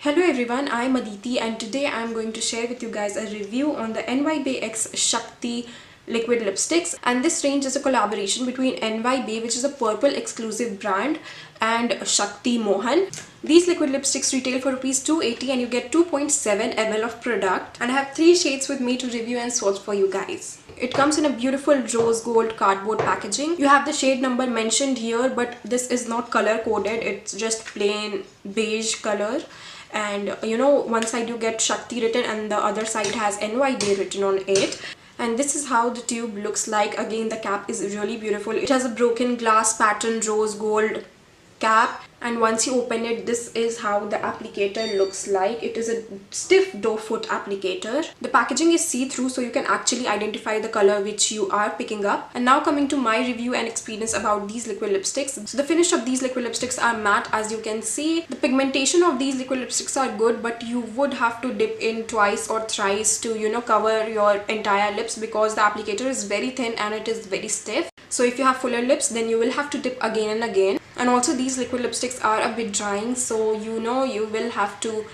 Hello everyone, I am Adity and today I am going to share with you guys a review on the NY Bae Shakti Liquid lipsticks, and this range is a collaboration between NY Bae, which is a purple exclusive brand, and Shakti Mohan. These liquid lipsticks retail for ₹280 and you get 2.7 ml of product, and I have 3 shades with me to review and swatch for you guys. It comes in a beautiful rose gold cardboard packaging. You have the shade number mentioned here, but this is not color coded, it's just plain beige color. And one side you get Shakti written and the other side has NY Bae written on it. And this is how the tube looks like. Again, the cap is really beautiful. It has a broken glass pattern rose gold cap, and once you open it, this is how the applicator looks like. It is a stiff doe foot applicator. The packaging is see-through, so you can actually identify the color which you are picking up. And now coming to my review and experience about these liquid lipsticks. So the finish of these liquid lipsticks are matte, as you can see. The pigmentation of these liquid lipsticks are good, but you would have to dip in twice or thrice to cover your entire lips, because the applicator is very thin and it is very stiff. So if you have fuller lips, then you will have to dip again and again. And also these liquid lipsticks are a bit drying, so you will have to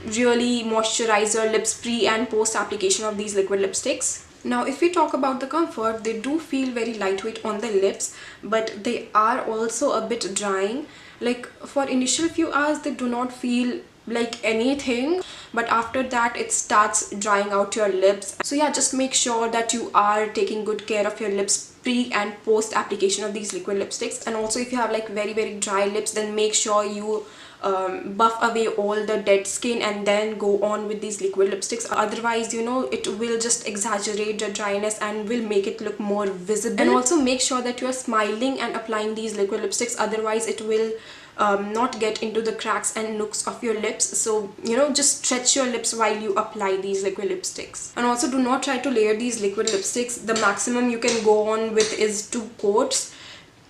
really moisturize your lips pre and post application of these liquid lipsticks. Now if we talk about the comfort, they do feel very lightweight on the lips, but they are also a bit drying. Like for initial few hours they do not feel like anything, but after that it starts drying out your lips. So yeah, just make sure that you are taking good care of your lips pre and post application of these liquid lipsticks. And also if you have like very dry lips, then make sure you buff away all the dead skin and then go on with these liquid lipsticks. Otherwise it will just exaggerate the dryness and will make it look more visible. And also make sure that you are smiling and applying these liquid lipsticks, otherwise it will not get into the cracks and nooks of your lips. So just stretch your lips while you apply these liquid lipsticks. And also do not try to layer these liquid lipsticks. The maximum you can go on with is 2 coats.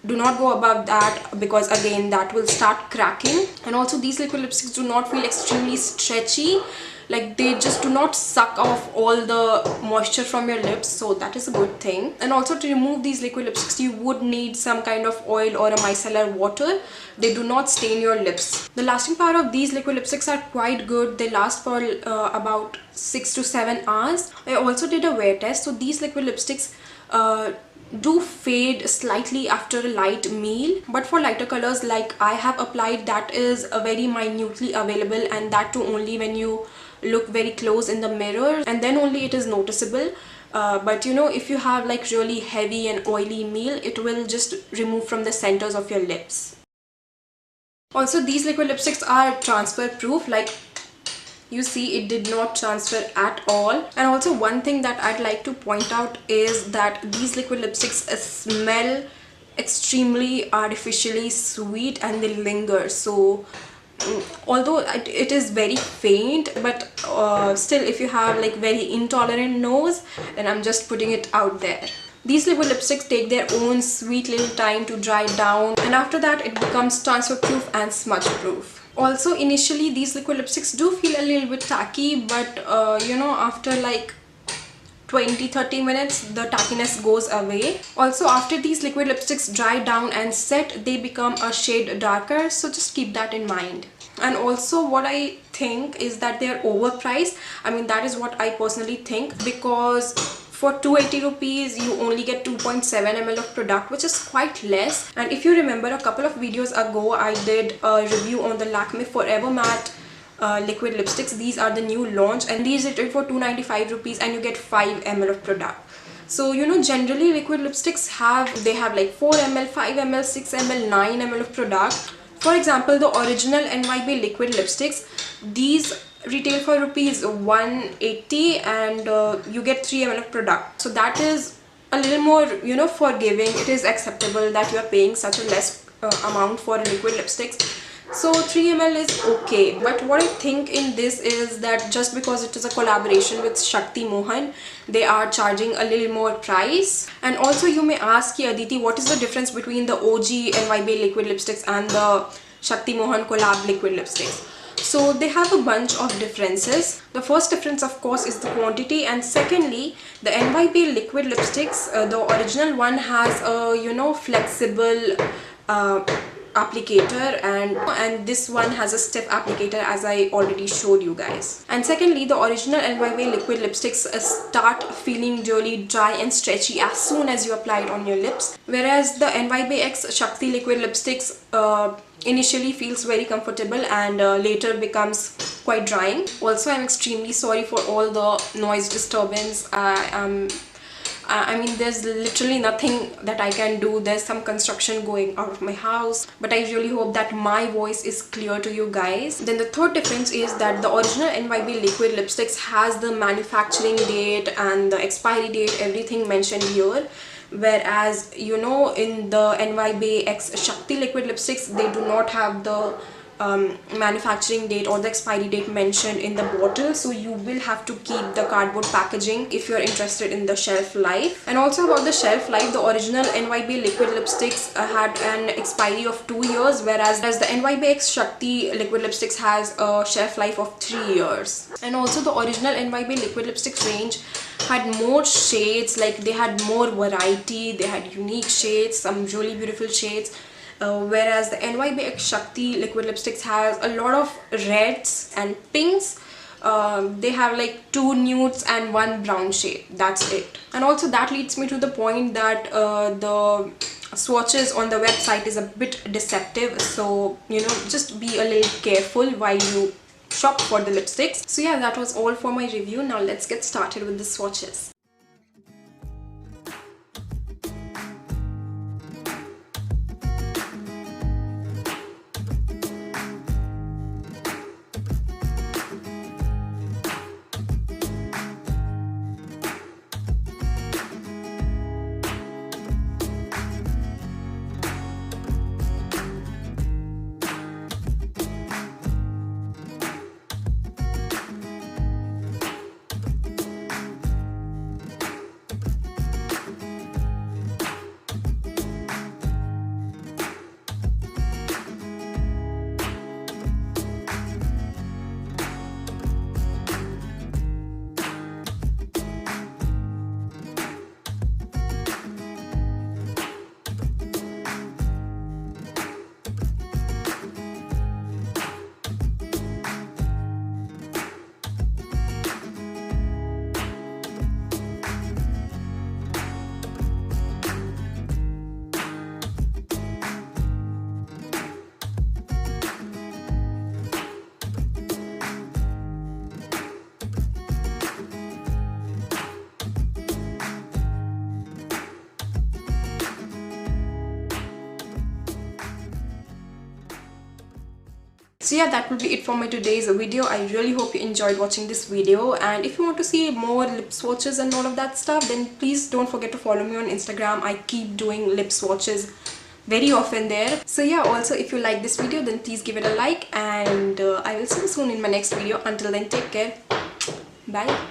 Do not go above that, because again that will start cracking. And also these liquid lipsticks do not feel extremely stretchy, like they just do not suck off all the moisture from your lips, so that is a good thing. And also to remove these liquid lipsticks you would need some kind of oil or a micellar water. They do not stain your lips. The lasting power of these liquid lipsticks are quite good. They last for about 6 to 7 hours. I also did a wear test, so these liquid lipsticks do fade slightly after a light meal, but for lighter colors like I have applied, that is very minutely available, and that too only when you look very close in the mirror, and then only it is noticeable. But if you have like really heavy and oily meal, it will just remove from the centers of your lips. Also these liquid lipsticks are transfer proof, like you see it did not transfer at all. And also one thing that I'd like to point out is that these liquid lipsticks smell extremely artificially sweet and they linger. So although it is very faint, but still if you have like very intolerant nose, then I'm just putting it out there. These liquid lipsticks take their own sweet little time to dry down, and after that it becomes transfer proof and smudge proof. Also initially these liquid lipsticks do feel a little bit tacky, but after like 20-30 minutes the tackiness goes away. Also after these liquid lipsticks dry down and set, they become a shade darker, so just keep that in mind. And also what I think is that they are overpriced. I mean, that is what I personally think, because for 280 rupees you only get 2.7 ml of product, which is quite less. And if you remember, a couple of videos ago I did a review on the Lakme Forever Matte liquid lipsticks. These are the new launch, and these retail for 295 rupees and you get 5 ml of product. So generally liquid lipsticks have like 4 ml, 5 ml, 6 ml, 9 ml of product. For example, the original NY Bae liquid lipsticks, these retail for ₹180 and you get 3 ml of product. So that is a little more forgiving. It is acceptable that you are paying such a less amount for liquid lipsticks. So 3 ml is okay. But what I think in this is that just because it is a collaboration with Shakti Mohan, they are charging a little more price. And also you may ask, Aditi, what is the difference between the OG NY Bae liquid lipsticks and the Shakti Mohan collab liquid lipsticks? So they have a bunch of differences. The first difference of course is the quantity, and secondly the NY Bae liquid lipsticks, the original one has a flexible applicator, and this one has a stiff applicator, as I already showed you guys. And secondly, the original NY Bae liquid lipsticks start feeling really dry and stretchy as soon as you apply it on your lips, whereas the NY Bae X Shakti liquid lipsticks initially feels very comfortable and later becomes quite drying. Also, I'm extremely sorry for all the noise disturbance. I mean, there's literally nothing that I can do. There's some construction going out of my house, but I really hope that my voice is clear to you guys. Then the third difference is that the original NY Bae liquid lipsticks has the manufacturing date and the expiry date, everything mentioned here, whereas you know, in the NY Bae X Shakti liquid lipsticks, they do not have the manufacturing date or the expiry date mentioned in the bottle, so you will have to keep the cardboard packaging if you're interested in the shelf life. And also about the shelf life, the original NY Bae liquid lipsticks had an expiry of 2 years, whereas the NY Bae X Shakti liquid lipsticks has a shelf life of 3 years. And also the original NY Bae liquid lipsticks range had more shades, like they had more variety, they had unique shades, some really beautiful shades. Whereas the NY Bae X Shakti liquid lipsticks has a lot of reds and pinks. They have like 2 nudes and 1 brown shade. That's it. And also that leads me to the point that the swatches on the website is a bit deceptive, so you know, just be a little careful while you shop for the lipsticks. So yeah, that was all for my review. Now let's get started with the swatches. So yeah, that will be it for my today's video. I really hope you enjoyed watching this video, and if you want to see more lip swatches and all of that stuff, then please don't forget to follow me on Instagram. I keep doing lip swatches very often there. So yeah, also if you like this video, then please give it a like, and I will see you soon in my next video. Until then, take care. Bye.